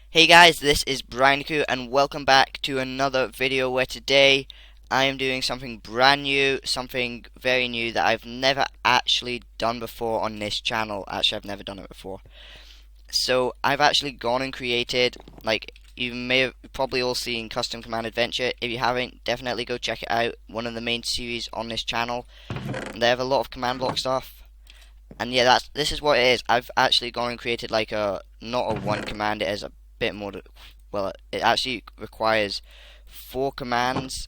Hey guys, this is Brianku and welcome back to another video where today I am doing something brand new, something very new that I've never actually done before on this channel. Actually, I've never done it before. So I've actually gone and created, like, you may have probably all seen Custom Command Adventure. If you haven't, definitely go check it out. One of the main series on this channel. They have a lot of command block stuff. And yeah, this is what it is. I've actually gone and created like not a one command, it is a bit more, well, it actually requires 4 commands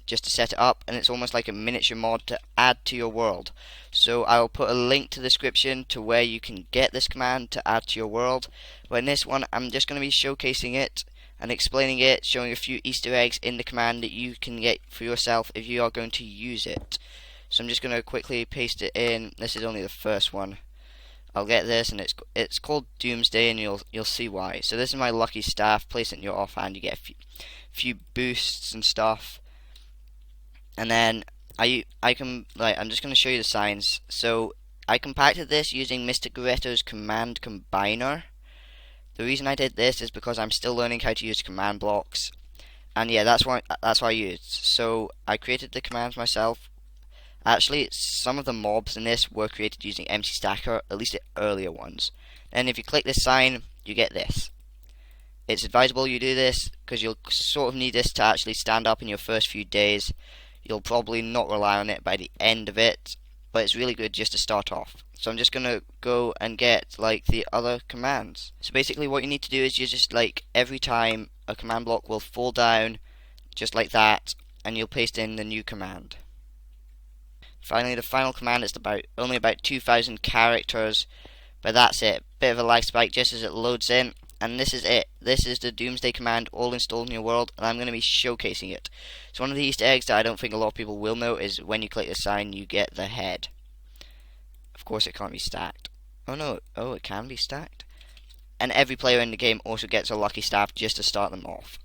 just to set it up, and it's almost like a miniature mod to add to your world. So I'll put a link to the description to where you can get this command to add to your world. But in this one, I'm just going to be showcasing it and explaining it, showing a few Easter eggs in the command that you can get for yourself if you are going to use it. So I'm just going to quickly paste it in. This is only the first one. I'll get this, and it's called Doomsday, and you'll see why. So this is my lucky staff. Place it in your offhand. You get a few boosts and stuff. And then I'm just going to show you the signs. So I compacted this using Mr. Goretto's command combiner. The reason I did this is because I'm still learning how to use command blocks, and yeah, that's why I used. So I created the commands myself. Actually, some of the mobs in this were created using MC Stacker, at least the earlier ones. And if you click this sign, you get this. It's advisable you do this because you'll sort of need this to actually stand up in your first few days. You'll probably not rely on it by the end of it, but it's really good just to start off. So I'm just going to go and get like the other commands. So basically what you need to do is you just like every time a command block will fall down, just like that, and you'll paste in the new command. Finally, the final command is only about 2,000 characters, but that's it. Bit of a lag spike just as it loads in, and this is it. This is the Doomsday command all installed in your world, and I'm going to be showcasing it. So one of the Easter eggs that I don't think a lot of people will know is when you click the sign, you get the head. Of course, it can't be stacked. Oh no, it can be stacked. And every player in the game also gets a lucky staff just to start them off.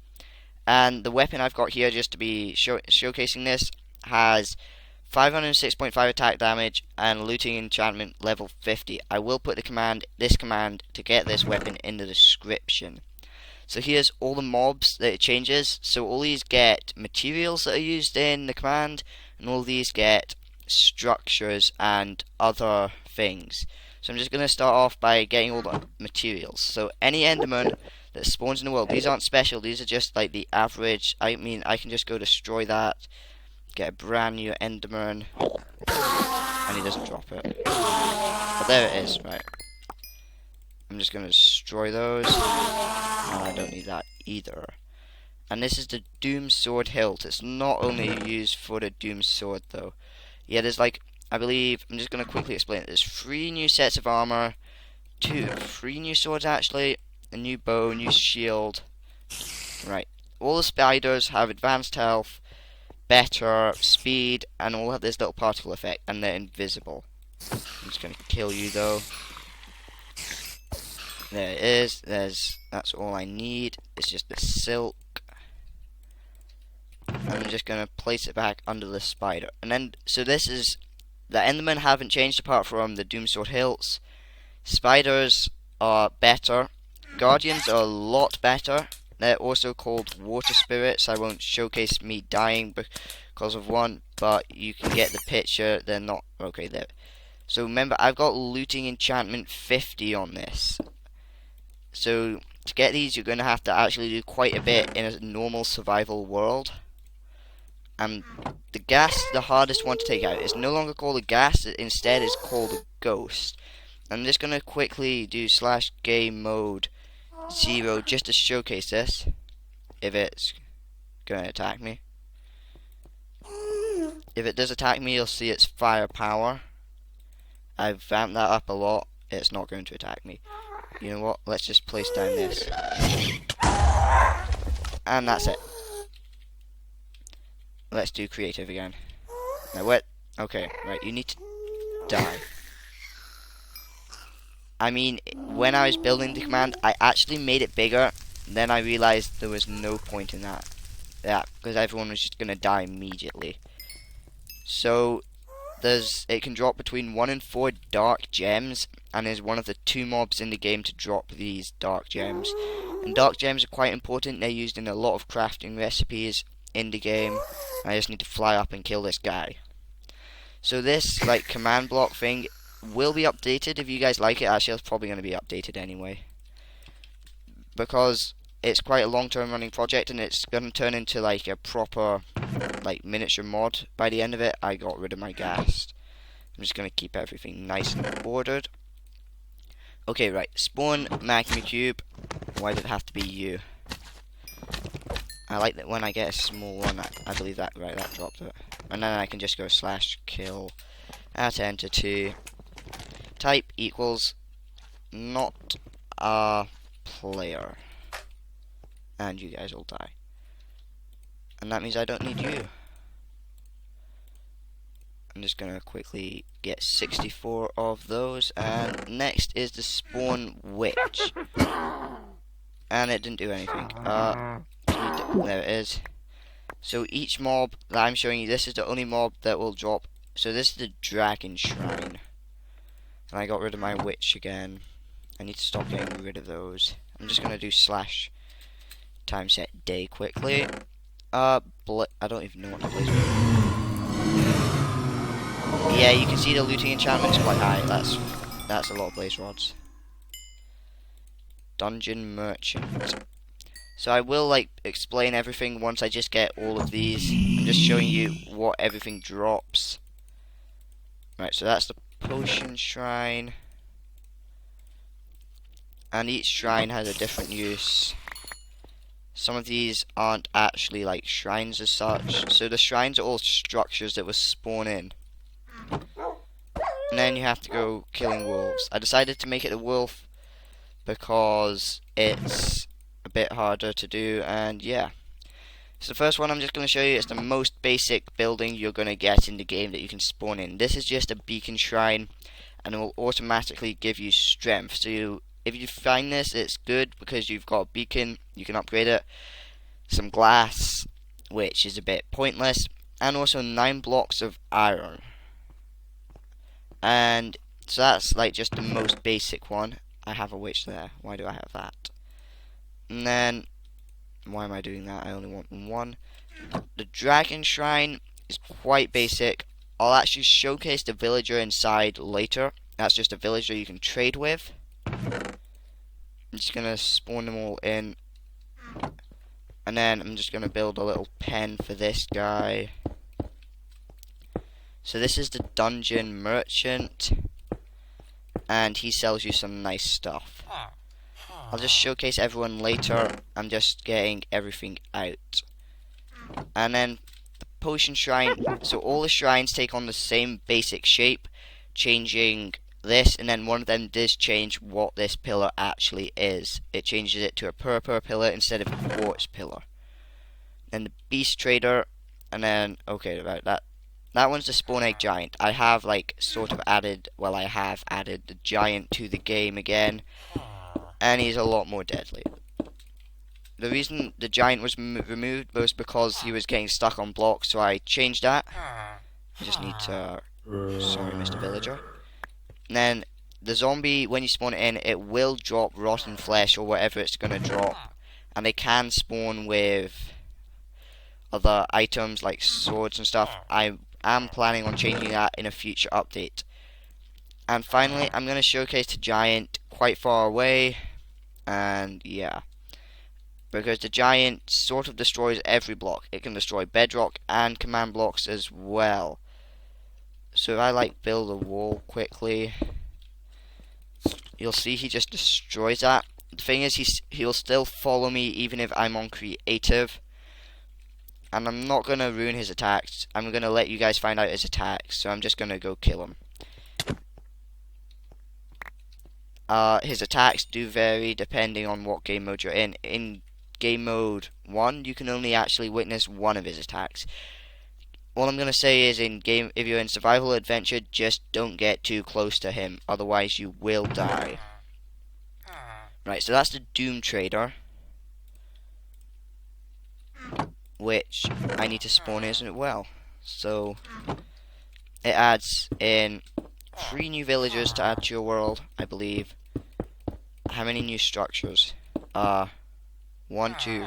And the weapon I've got here, just to be showcasing this, has 506.5 attack damage and looting enchantment level 50. I will put this command to get this weapon in the description. So here's all the mobs that it changes. So all these get materials that are used in the command, and all these get structures and other things. So I'm just going to start off by getting all the materials. So any Enderman that spawns in the world, these aren't special, these are just like the average. I mean, I can just go destroy that, get a brand new Enderman, and he doesn't drop it. But there it is, right. I'm just going to destroy those, and I don't need that either. And this is the Doom Sword hilt. It's not only used for the Doom Sword though. Yeah, there's like, I believe, I'm just going to quickly explain it. There's 3 new sets of armor, 3 new swords actually, a new bow, new shield. Right, all the spiders have advanced health, better speed, and all have this little particle effect, and they're invisible. I'm just going to kill you though. There it is. That's all I need. It's just the silk. I'm just going to place it back under the spider. And then, so this is, the Endermen haven't changed apart from the Doomsword hilts. Spiders are better. Guardians are a lot better. They're also called water spirits. I won't showcase me dying because of one, but you can get the picture. They're not okay there. So remember, I've got looting enchantment 50 on this. So to get these, you're going to have to actually do quite a bit in a normal survival world. And the gas, the hardest one to take out. It's no longer called a gas. Instead, it's called a ghost. I'm just going to quickly do /game mode 0 just to showcase this, if it's going to attack me. If it does attack me, you'll see its firepower. I've vamped that up a lot. It's not going to attack me. You know what? Let's just place down this. And that's it. Let's do creative again. Now what? Okay, right, you need to die. I mean, when I was building the command, I actually made it bigger. Then I realized there was no point in that. Yeah, because everyone was just gonna die immediately. So it can drop between 1 and 4 dark gems, and is one of the 2 mobs in the game to drop these dark gems. And dark gems are quite important. They're used in a lot of crafting recipes in the game. I just need to fly up and kill this guy. So this like command block thing will be updated if you guys like it. Actually, it's probably going to be updated anyway, because it's quite a long-term running project and it's going to turn into like a proper like miniature mod by the end of it. I got rid of my ghast. I'm just going to keep everything nice and ordered. Okay, right. Spawn magma cube. Why did it have to be you? I like that when I get a small one, I believe that, right, that dropped it. And then I can just go /kill at entity. Type equals not a player. And you guys will die. And that means I don't need you. I'm just gonna quickly get 64 of those, and next is the spawn witch. And it didn't do anything. There it is. So each mob that I'm showing you, this is the only mob that will drop. So this is the dragon shrine. And I got rid of my witch again. I need to stop getting rid of those. I'm just gonna do /timeset_day quickly. I don't even know what the blaze is. Yeah, you can see the looting enchantment is quite high. That's a lot of blaze rods. Dungeon merchant. So I will like explain everything once I just get all of these. I'm just showing you what everything drops. Right, so that's the potion shrine. And each shrine has a different use. Some of these aren't actually like shrines as such. So the shrines are all structures that will spawn in. And then you have to go killing wolves. I decided to make it a wolf because it's a bit harder to do, and yeah. So the first one I'm just going to show you is the most basic building you're going to get in the game that you can spawn in. This is just a beacon shrine, and it will automatically give you strength. So if you find this, it's good because you've got a beacon, you can upgrade it. Some glass, which is a bit pointless, and also 9 blocks of iron. And so that's like just the most basic one. I have a witch there. Why do I have that? And then, why am I doing that? I only want one. The dragon shrine is quite basic. I'll actually showcase the villager inside later. That's just a villager you can trade with. I'm just gonna spawn them all in. And then I'm just gonna build a little pen for this guy. So this is the dungeon merchant, and he sells you some nice stuff. I'll just showcase everyone later. I'm just getting everything out. And then the potion shrine, so all the shrines take on the same basic shape, changing this, and then one of them does change what this pillar actually is. It changes it to a purple pillar instead of a quartz pillar. Then the beast trader, and then, okay, right, that one's the spawn egg giant. I have like sort of added, well, I have added the giant to the game again, and he's a lot more deadly. The reason the giant was removed was because he was getting stuck on blocks, so I changed that. I just need to, sorry Mr. Villager. And then the zombie, when you spawn it in, it will drop rotten flesh or whatever it's gonna drop, and they can spawn with other items like swords and stuff. I am planning on changing that in a future update. And finally, I'm going to showcase the giant quite far away, and yeah, because the giant sort of destroys every block. It can destroy bedrock and command blocks as well. So if I like build a wall quickly, you'll see he just destroys that. The thing is, he'll still follow me even if I'm on creative. And I'm not going to ruin his attacks. I'm going to let you guys find out his attacks. So I'm just going to go kill him. His attacks do vary depending on what game mode you're in. In game mode 1, you can only actually witness one of his attacks. All I'm going to say is, if you're in survival adventure, just don't get too close to him. Otherwise you will die. Right, so that's the Doom Trader, which I need to spawn as well. So it adds in 3 new villagers to add to your world, I believe. How many new structures? one, two,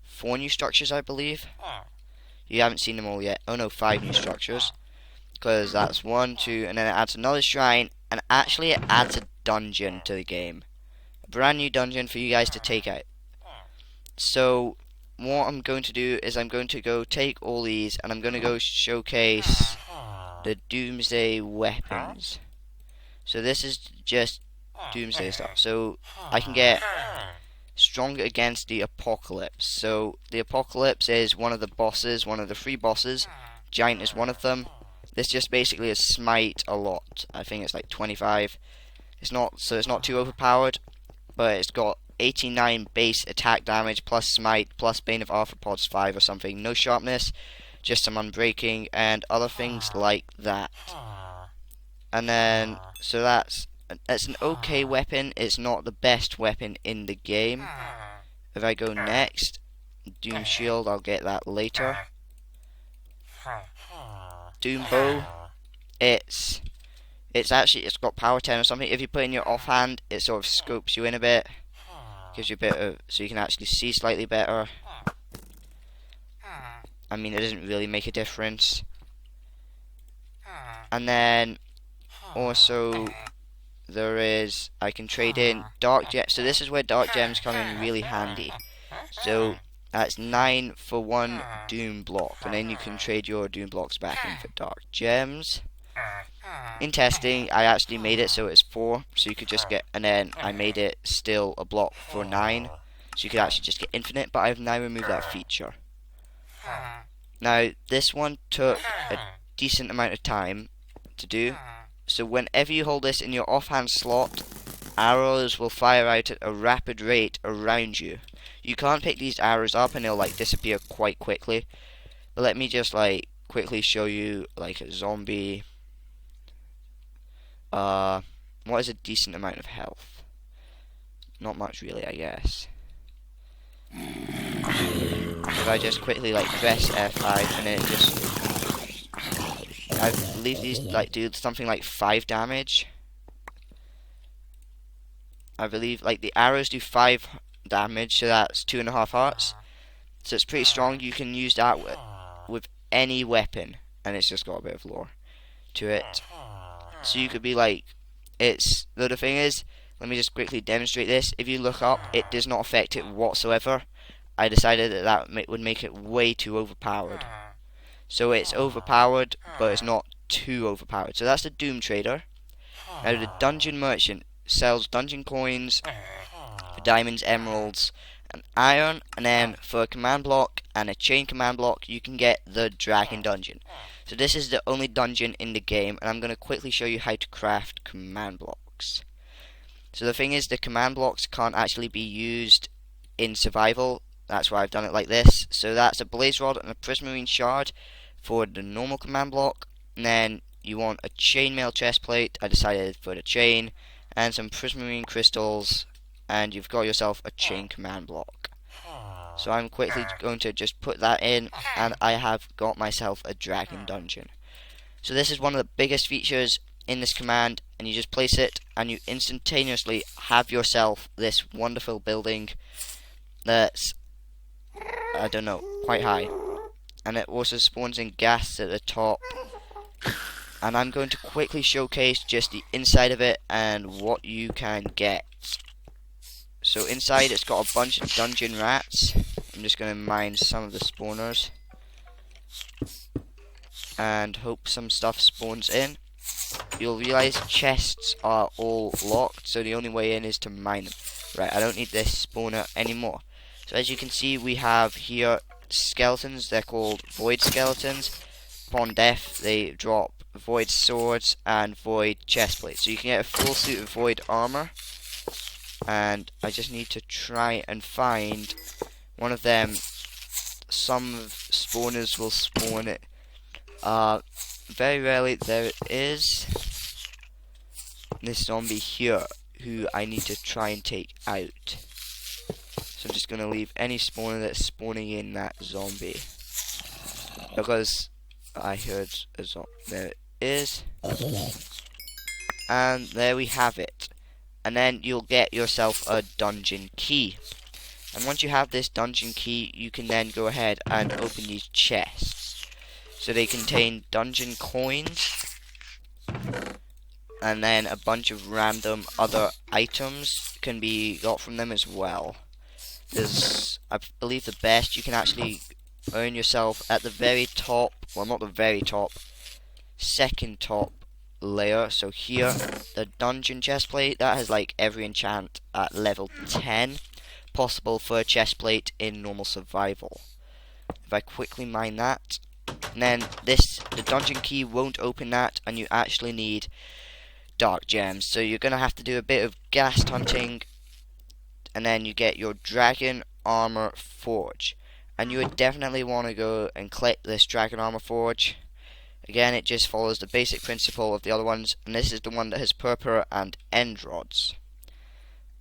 four new structures, I believe. You haven't seen them all yet. Oh no, 5 new structures. Because that's 1, 2, and then it adds another shrine, and actually it adds a dungeon to the game. A brand new dungeon for you guys to take out. So, what I'm going to do is I'm going to go take all these, and I'm going to go showcase the Doomsday weapons. So this is just Doomsday stuff. So, I can get stronger against the Apocalypse. So, the Apocalypse is one of the bosses, one of the 3 bosses. Giant is one of them. This just basically is smite a lot. I think it's like 25. It's not too overpowered, but it's got 89 base attack damage plus smite plus Bane of Arthropods 5 or something. No sharpness, just some unbreaking and other things like that. And then so it's an okay weapon. It's not the best weapon in the game. If I go next, Doom Shield, I'll get that later. Doom Bow, it's got power 10 or something. If you put in your offhand, it sort of scopes you in a bit, gives you a bit of, so you can actually see slightly better. I mean, it doesn't really make a difference. And then also there is, I can trade in dark gems. So this is where dark gems come in really handy. So that's 9 for 1 doom block, and then you can trade your doom blocks back in for dark gems. In testing, I actually made it so it's 4, so you could just get, and then I made it still a block for 9, so you could actually just get infinite, but I've now removed that feature. Now, this one took a decent amount of time to do, so whenever you hold this in your offhand slot, arrows will fire out at a rapid rate around you. You can't pick these arrows up and they'll like disappear quite quickly. But let me just like quickly show you like a zombie. What is a decent amount of health? Not much really, I guess. If I just quickly like press F5 and then it just, I believe these like do something like 5 damage. I believe like the arrows do 5 damage, so that's 2.5 hearts. So it's pretty strong. You can use that with any weapon, and it's just got a bit of lore to it. So you could be like, it's, though the thing is, let me just quickly demonstrate this. If you look up, it does not affect it whatsoever. I decided that would make it way too overpowered. So it's overpowered, but it's not too overpowered. So that's the Doom Trader. Now the Dungeon Merchant sells dungeon coins for diamonds, emeralds, and iron, and then for a command block and a chain command block you can get the Dragon Dungeon. So this is the only dungeon in the game, and I'm going to quickly show you how to craft command blocks. So the thing is, the command blocks can't actually be used in survival. That's why I've done it like this. So that's a blaze rod and a prismarine shard for the normal command block, and then you want a chainmail chestplate. I decided for the chain, and some prismarine crystals, and you've got yourself a chain command block. So I'm quickly going to just put that in, and I have got myself a Dragon Dungeon. So this is one of the biggest features in this command, and you just place it and you instantaneously have yourself this wonderful building that's, I don't know, quite high, and it also spawns in gas at the top. And I'm going to quickly showcase just the inside of it and what you can get. So inside it's got a bunch of dungeon rats. I'm just going to mine some of the spawners and hope some stuff spawns in. You'll realise chests are all locked, so the only way in is to mine them. Right, I don't need this spawner anymore. So as you can see, we have here skeletons. They're called void skeletons. Upon death they drop void swords and void chestplates, so you can get a full suit of void armor. And I just need to try and find one of them. Some spawners will spawn it. Very rarely. There is this zombie here who I need to try and take out. So I'm just going to leave any spawner that's spawning in that zombie, because I heard a zombie. There it is. And there we have it. And then you'll get yourself a dungeon key. And once you have this dungeon key, you can then go ahead and open these chests. So they contain dungeon coins, and then a bunch of random other items can be got from them as well. There's, I believe, the best you can actually earn yourself at the very top, well, not the very top, second top layer. So here, the dungeon chestplate, that has like every enchant at level 10 possible for a chestplate in normal survival. If I quickly mine that, and then the dungeon key won't open that, and you actually need dark gems. So you're gonna have to do a bit of ghast hunting, and then you get your dragon armor forge. And you would definitely want to go and collect this dragon armor forge. Again, it just follows the basic principle of the other ones, and this is the one that has purpura and end rods.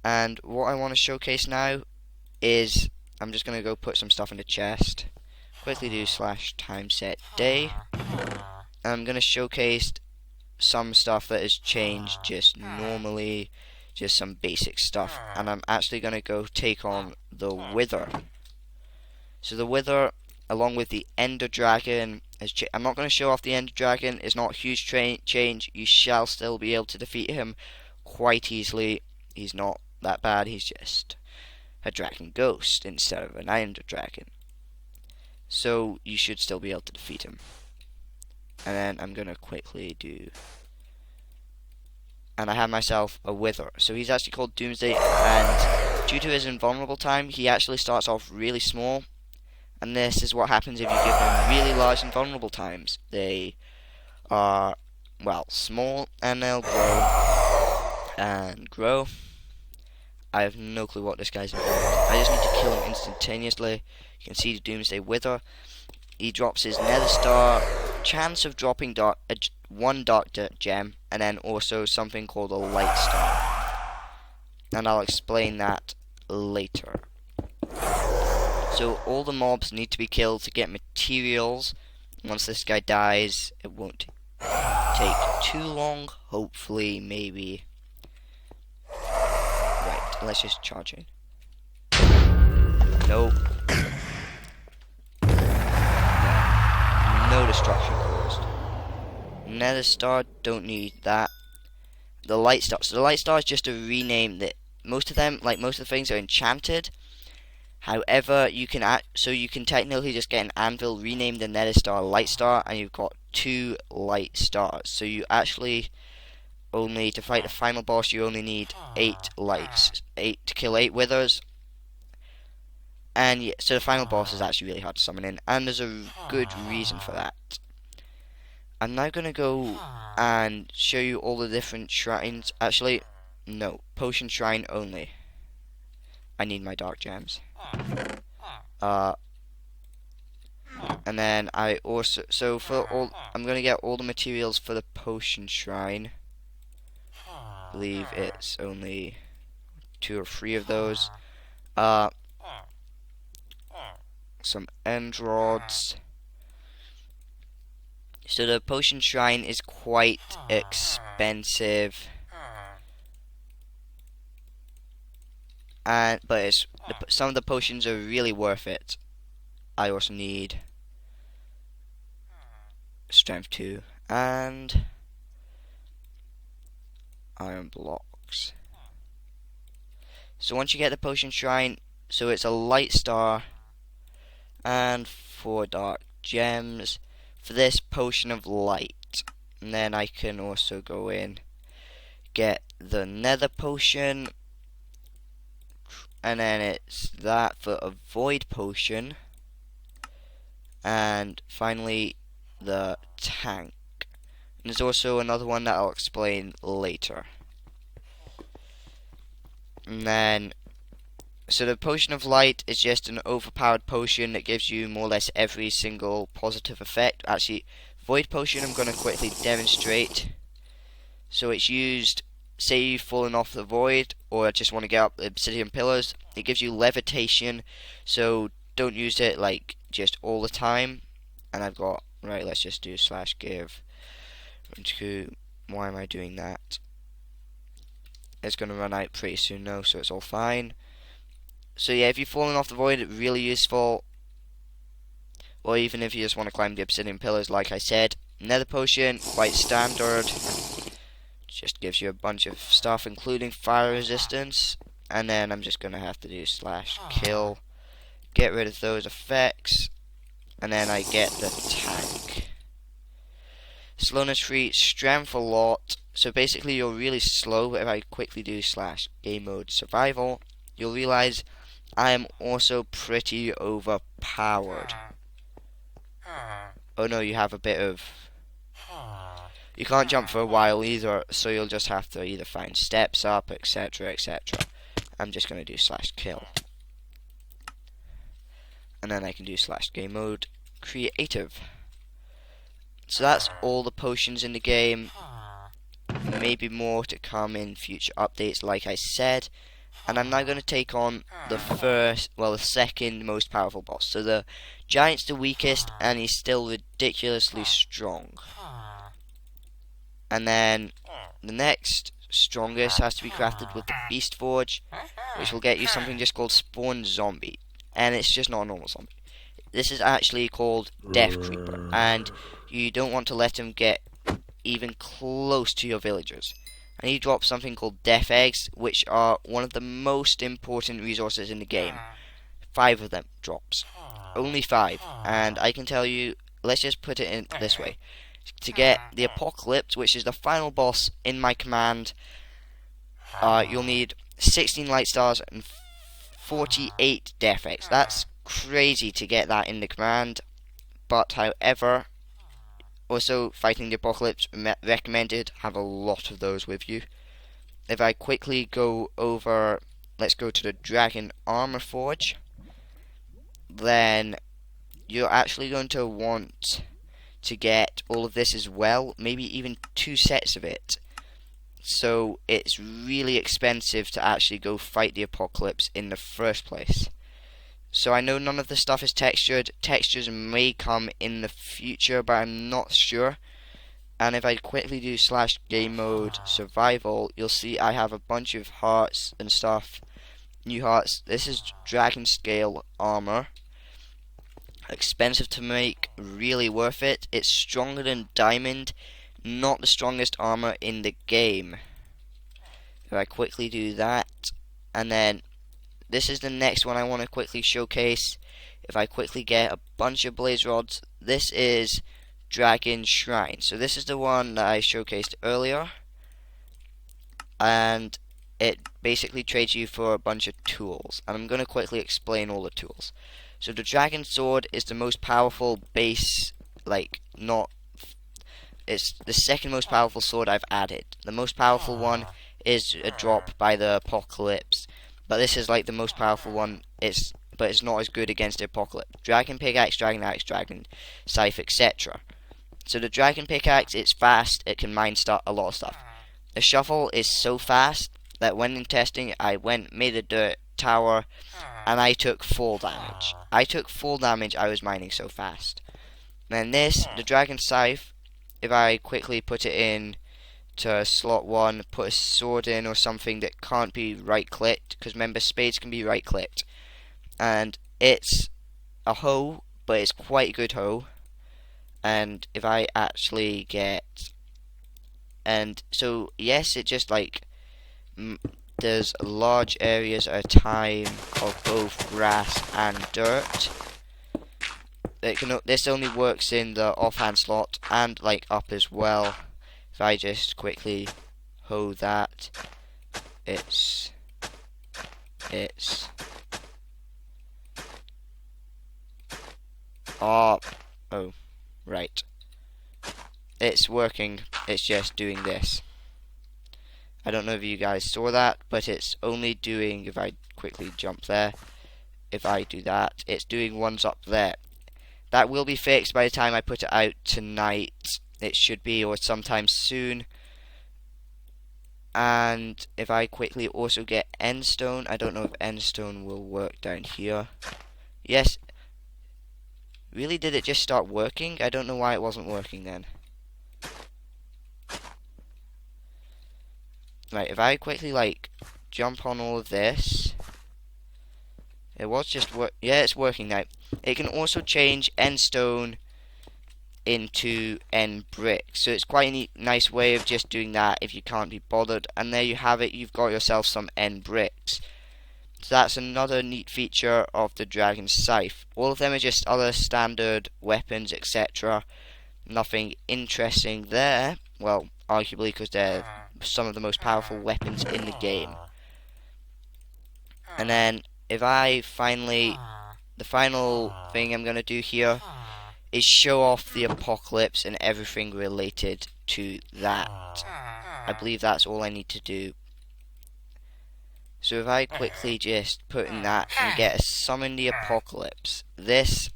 And what I want to showcase now is, I'm just going to go put some stuff in the chest. Quickly do /timeset_day. I'm going to showcase some stuff that has changed just normally, just some basic stuff. And I'm actually going to go take on the Wither. So the Wither, along with the Ender Dragon, I'm not going to show off the Ender Dragon. It's not a huge change. You shall still be able to defeat him quite easily. He's not that bad. He's just a dragon ghost instead of an Ender Dragon. So you should still be able to defeat him. And then I'm going to quickly do... And I have myself a Wither. So he's actually called Doomsday, and due to his invulnerable time, he actually starts off really small. And this is what happens if you give them really large invulnerable times. They are, well, small, and they'll grow and grow. I have no clue what this guy's involved with. I just need to kill him instantaneously. You can see the Doomsday Wither. He drops his Nether Star, chance of dropping one dark gem, and then also something called a Light Star. And I'll explain that later. So all the mobs need to be killed to get materials. Once this guy dies, it won't take too long. Hopefully, maybe. Right, let's just charge in. Nope. No destruction caused. Nether Star, don't need that. The Light Star. So the Light Star is just a rename that most of them, like most of the things, are enchanted. However, you can technically just get an anvil, rename the Nether Star Light Star, and you've got 2 Light Stars. So you actually only, to fight the final boss, you only need 8 lights, 8 to kill 8 withers. And yeah, so the final boss is actually really hard to summon in, and there's a good reason for that. I'm now gonna go and show you all the different shrines. Actually, no, potion shrine only. I need my dark gems. And then I also, so for all, I'm gonna get all the materials for the potion shrine. I believe it's only 2 or 3 of those. Some end rods. So the potion shrine is quite expensive. But some of the potions are really worth it. I also need strength 2 and iron blocks. So once you get the potion shrine, so it's a light star and 4 dark gems for this potion of light. And then I can also go in, get the nether potion, and then it's that for a void potion, and finally the tank. And there's also another one that I'll explain later. And then, so the potion of light is just an overpowered potion that gives you more or less every single positive effect. Actually, void potion I'm going to quickly demonstrate. So it's used, say you've fallen off the void, or just want to get up the obsidian pillars. It gives you levitation, so don't use it like just all the time. And I've got, right, let's just do /give. Why am I doing that? It's going to run out pretty soon now, so it's all fine. So yeah, if you've fallen off the void, it's really useful. Or even if you just want to climb the obsidian pillars, like I said. Nether potion, quite standard. Just gives you a bunch of stuff, including fire resistance. And then I'm just going to have to do /kill. Get rid of those effects. And then I get the tank. Slowness 3, strength a lot. So basically you're really slow, but if I quickly do /game mode survival, you'll realize I am also pretty overpowered. Oh no, you have a bit of... You can't jump for a while either, so you'll just have to either find steps up, etc, etc. I'm just going to do /kill. And then I can do /game mode creative. So that's all the potions in the game. Maybe more to come in future updates, like I said. And I'm now going to take on the second most powerful boss. So the giant's the weakest, and he's still ridiculously strong. And then the next strongest has to be crafted with the Beast Forge, which will get you something just called Spawn Zombie. And it's just not a normal zombie. This is actually called Death Creeper, and you don't want to let him get even close to your villagers. And he drops something called Death Eggs, which are one of the most important resources in the game. 5 of them drops. Only 5. And I can tell you, let's just put it in this way. To get the Apocalypse, which is the final boss in my command, you'll need 16 light stars and 48 Death Eggs. That's crazy to get that in the command. But however, also fighting the Apocalypse recommended, have a lot of those with you. If I quickly go over, let's go to the Dragon Armor Forge, then you're actually going to want to get all of this as well, maybe even 2 sets of it. So it's really expensive to actually go fight the Apocalypse in the first place. So I know none of the stuff is textured. Textures may come in the future, but I'm not sure. And if I quickly do /game mode survival, you'll see I have a bunch of hearts and stuff. New hearts. This is dragon scale armor. Expensive to make, really worth it. It's stronger than diamond, not the strongest armor in the game. If I quickly do that, and then this is the next one I want to quickly showcase. If I quickly get a bunch of blaze rods, this is Dragon Shrine. So this is the one that I showcased earlier, and it basically trades you for a bunch of tools, and I'm going to quickly explain all the tools. So the Dragon Sword is the most powerful base, it's the second most powerful sword I've added. The most powerful one is a drop by the Apocalypse, but this is like the most powerful one, but it's not as good against the Apocalypse. Dragon Pickaxe, Dragon Axe, Dragon Scythe, etc. So the Dragon Pickaxe, it's fast, it can mine a lot of stuff. The Shuffle is so fast that when in testing, I made a dirt tower, and I took full damage. I was mining so fast. And then the Dragon Scythe, if I quickly put it in to slot 1, put a sword in or something that can't be right clicked, because remember spades can be right clicked, and it's a hoe, but it's quite a good hoe. And if I actually so yes, it just there's large areas at a time of both grass and dirt. This only works in the offhand slot and up as well. If I just quickly hoe that, it's oh right, it's working. It's just doing this. I don't know if you guys saw that, but it's only doing, if I quickly jump there, if I do that, it's doing ones up there. That will be fixed by the time I put it out tonight. It should be, or sometime soon. And if I quickly also get endstone, I don't know if endstone will work down here. Yes. Really, did it just start working? I don't know why it wasn't working then. Right, if I quickly jump on all of this, It was just yeah, it's working now. It can also change end stone into end brick, so it's quite a neat, nice way of just doing that if you can't be bothered. And there you have it, you've got yourself some end bricks. So that's another neat feature of the dragon scythe. All of them are just other standard weapons, etc. Nothing interesting there. Well, arguably, because they're some of the most powerful weapons in the game. And then if I finally, the final thing I'm going to do here is show off the apocalypse and everything related to that. I believe that's all I need to do. So if I quickly just put in that and get a summon the apocalypse, this,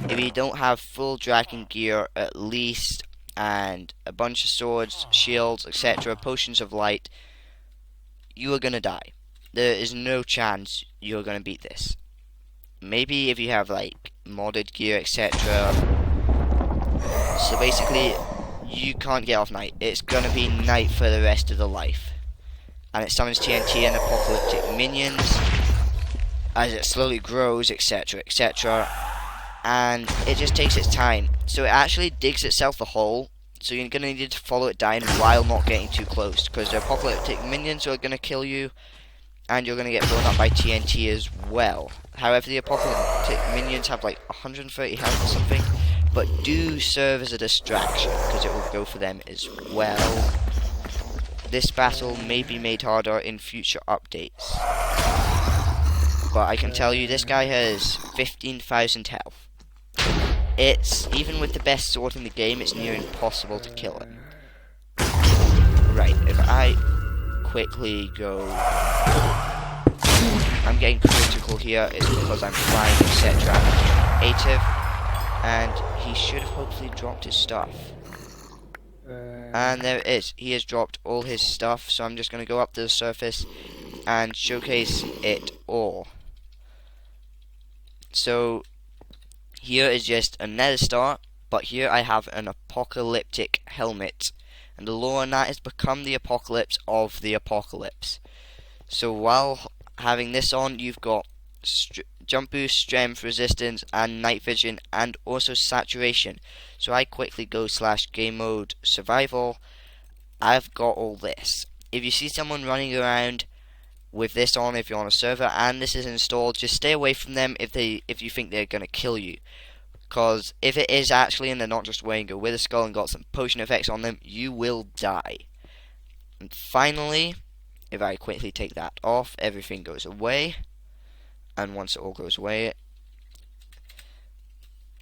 if you don't have full dragon gear at least, and a bunch of swords, shields, etc., potions of light, you are gonna die. There is no chance you're gonna beat this. Maybe if you have like modded gear, etc. So basically, you can't get off night. It's gonna be night for the rest of the life. And it summons TNT and apocalyptic minions as it slowly grows, etc., etc. And it just takes its time. So it actually digs itself a hole. So you're going to need to follow it down while not getting too close, because the apocalyptic minions are going to kill you, and you're going to get blown up by TNT as well. However, the apocalyptic minions have like 130 health or something, but do serve as a distraction, because it will go for them as well. This battle may be made harder in future updates, but I can tell you this guy has 15,000 health. It's, even with the best sword in the game, it's near impossible to kill him. Right, if I quickly go, I'm getting critical here, it's because I'm flying, etc. I'm creative, and he should have hopefully dropped his stuff. And there it is, he has dropped all his stuff, so I'm just going to go up to the surface and showcase it all. So here is just a nether star, but here I have an apocalyptic helmet, and the lore on that is become the apocalypse of the apocalypse. So while having this on, you've got jump boost, strength, resistance, and night vision, and also saturation. So I quickly go / game mode survival. I've got all this. If you see someone running around with this on, if you're on a server and this is installed, just stay away from them if you think they're gonna kill you. Because if it is actually, and they're not just wearing a wither skull and got some potion effects on them, you will die. And finally, if I quickly take that off, everything goes away. And once it all goes away,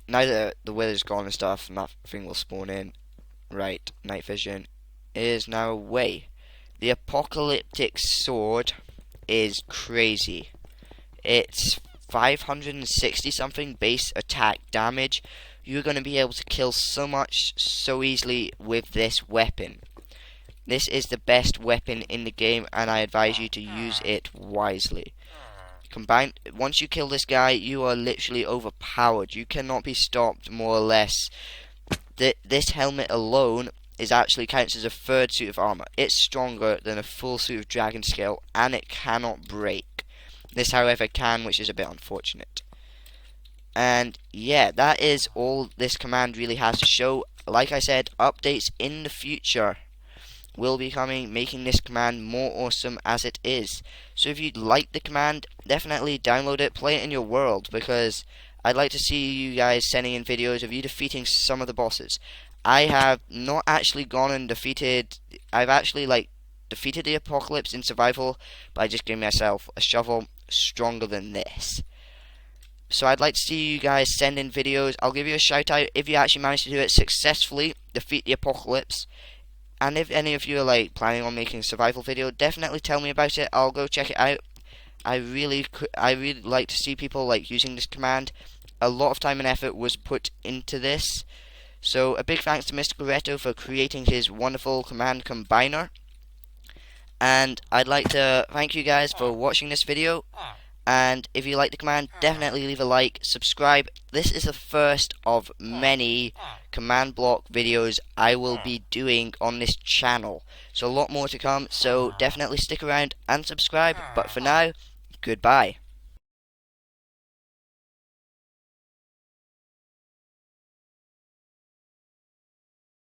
now that the wither's gone and stuff, nothing will spawn in. Right, night vision is now away. The apocalyptic sword is crazy. It's 560 something base attack damage. You're going to be able to kill so much so easily with this weapon. This is the best weapon in the game, and I advise you to use it wisely. Once you kill this guy, you are literally overpowered. You cannot be stopped, more or less. This helmet alone is actually counts as a third suit of armor. It's stronger than a full suit of dragon scale, and it cannot break. This, however, can, which is a bit unfortunate. And yeah, that is all this command really has to show. Like I said, updates in the future will be coming, making this command more awesome as it is. So if you like the command, definitely download it, play it in your world, because I'd like to see you guys sending in videos of you defeating some of the bosses. I have not actually gone and defeated, I've actually defeated the apocalypse in survival by just giving myself a shovel stronger than this. So I'd like to see you guys send in videos. I'll give you a shout out if you actually manage to do it successfully, defeat the apocalypse. And if any of you are planning on making a survival video, definitely tell me about it. I'll go check it out. I really like to see people using this command. A lot of time and effort was put into this. So a big thanks to Mr. Coretto for creating his wonderful command combiner. And I'd like to thank you guys for watching this video. And if you like the command, definitely leave a like, subscribe. This is the first of many command block videos I will be doing on this channel. So a lot more to come, so definitely stick around and subscribe. But for now, goodbye.